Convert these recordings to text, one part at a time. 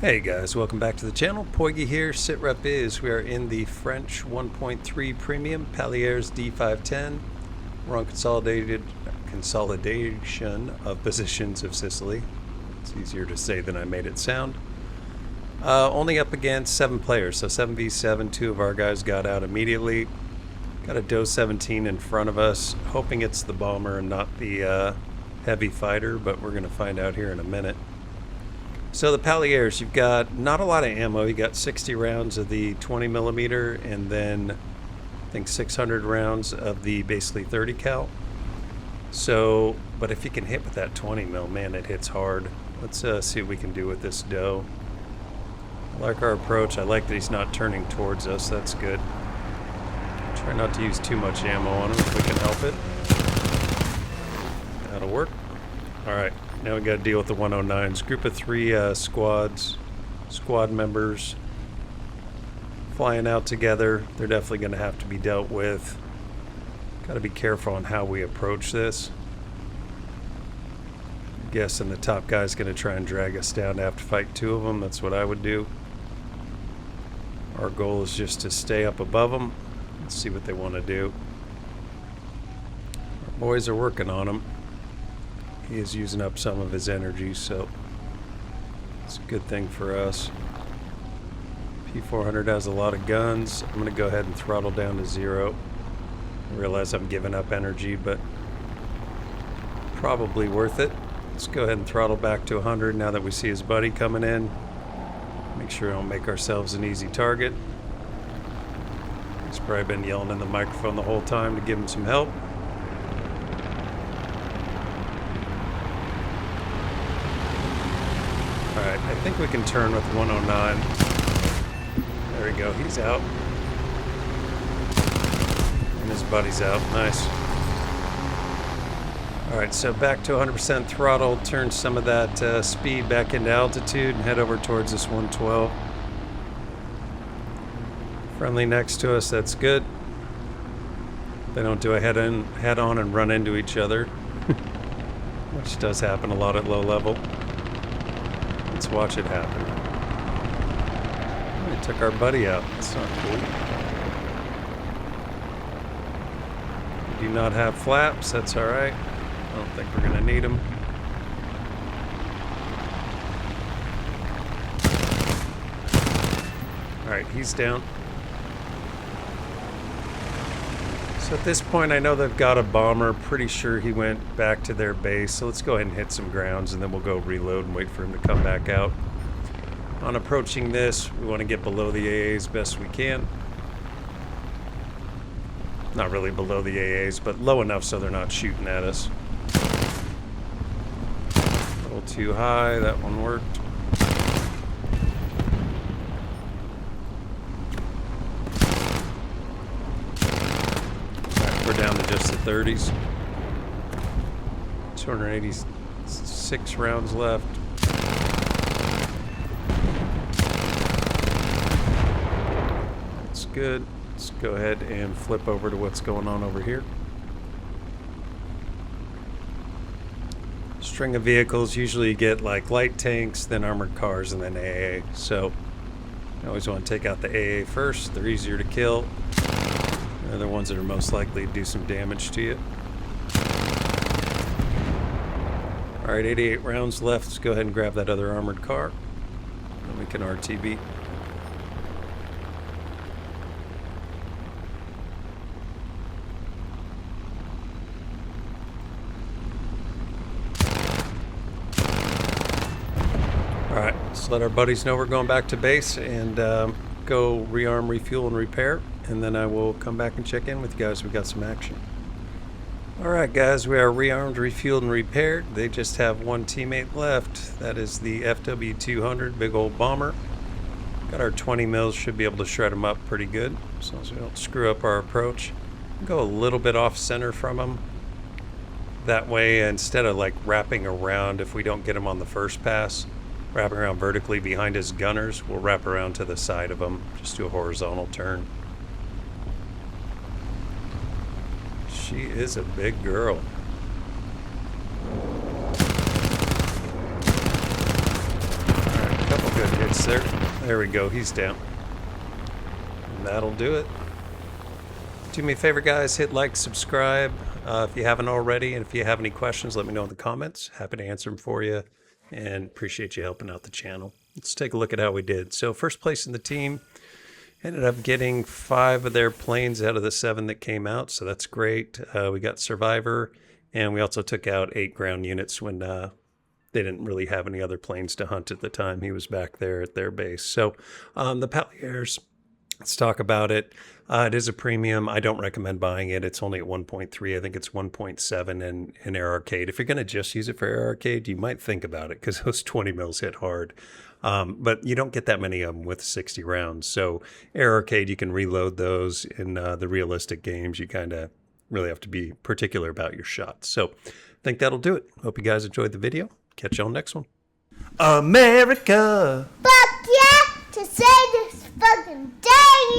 Hey guys, welcome back to the channel. Poigi here, SitRep is. We are in the French 1.3 Premium Pallier's D.510. We're on consolidation of positions of Sicily. It's easier to say than I made it sound. Only up against 7 players, so 7v7. 2 of our guys got out immediately. Got a Do-17 in front of us, hoping it's the bomber and not the heavy fighter, but we're going to find out here in a minute. So the Palliers, you've got not a lot of ammo. You got 60 rounds of the 20mm and then I think 600 rounds of the basically 30 cal. So, but if you can hit with that 20mm, man, it hits hard. Let's see what we can do with this doe. I like our approach. I like that he's not turning towards us. That's good. Try not to use too much ammo on him if we can help it. That'll work. All right. Now we got to deal with the 109s. Group of 3 squad members flying out together. They're definitely going to have to be dealt with. Got to be careful on how we approach this. I'm guessing the top guy's going to try and drag us down to have to fight 2 of them. That's what I would do. Our goal is just to stay up above them. Let's see what they want to do. Our boys are working on them. He is using up some of his energy, so it's a good thing for us. P400 has a lot of guns. I'm going to go ahead and throttle down to 0. I realize I'm giving up energy, but probably worth it. Let's go ahead and throttle back to 100 now that we see his buddy coming in. Make sure we don't make ourselves an easy target. He's probably been yelling in the microphone the whole time to give him some help. Alright, I think we can turn with 109. There we go, he's out. And his buddy's out, nice. Alright, so back to 100% throttle, turn some of that speed back into altitude and head over towards this 112. Friendly next to us, that's good. They don't do a head on and run into each other, which does happen a lot at low level. Let's watch it happen. They took our buddy out. That's not cool. We do not have flaps. That's all right. I don't think we're going to need them. All right, he's down. So at this point, I know they've got a bomber. Pretty sure he went back to their base. So let's go ahead and hit some grounds, and then we'll go reload and wait for him to come back out. On approaching this, we want to get below the AA as best we can. Not really below the AAs, but low enough so they're not shooting at us. A little too high. That one worked. We're down to just the 30s. 286 rounds left. That's good. Let's go ahead and flip over to what's going on over here. String of vehicles, usually you get like light tanks, then armored cars, and then AA. So you always want to take out the AA first. They're easier to kill. They're the ones that are most likely to do some damage to you. Alright, 88 rounds left. Let's go ahead and grab that other armored car. Then we can RTB. Alright, let's let our buddies know we're going back to base and go rearm, refuel, and repair. And then I will come back and check in with you guys. We got some action. Alright guys, we are rearmed, refueled, and repaired. They just have one teammate left. That is the FW200, big old bomber. Got our 20 mils, should be able to shred them up pretty good, as long as we don't screw up our approach. Go a little bit off center from them. That way, instead of like wrapping around, if we don't get him on the first pass, wrapping around vertically behind his gunners, we'll wrap around to the side of him. Just do a horizontal turn. She is a big girl. Alright, a couple good hits turrets there. There we go. He's down. And that'll do it. Do me a favor, guys. Hit like, subscribe if you haven't already. And if you have any questions, let me know in the comments. Happy to answer them for you. And appreciate you helping out the channel. Let's take a look at how we did. So first place in the team. Ended up getting 5 of their planes out of the 7 that came out. So that's great. We got Survivor. And we also took out 8 ground units when they didn't really have any other planes to hunt at the time. He was back there at their base. So the Palliers, let's talk about it. It is a premium. I don't recommend buying it. It's only at 1.3. I think it's 1.7 in Air Arcade. If you're going to just use it for Air Arcade, you might think about it because those 20 mils hit hard. But you don't get that many of them with 60 rounds. So Air Arcade, you can reload those. In the realistic games, you kind of really have to be particular about your shots. So I think that'll do it. Hope you guys enjoyed the video. Catch you on the next one. America! Fuck yeah! To say this fucking day,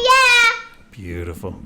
yeah! Beautiful.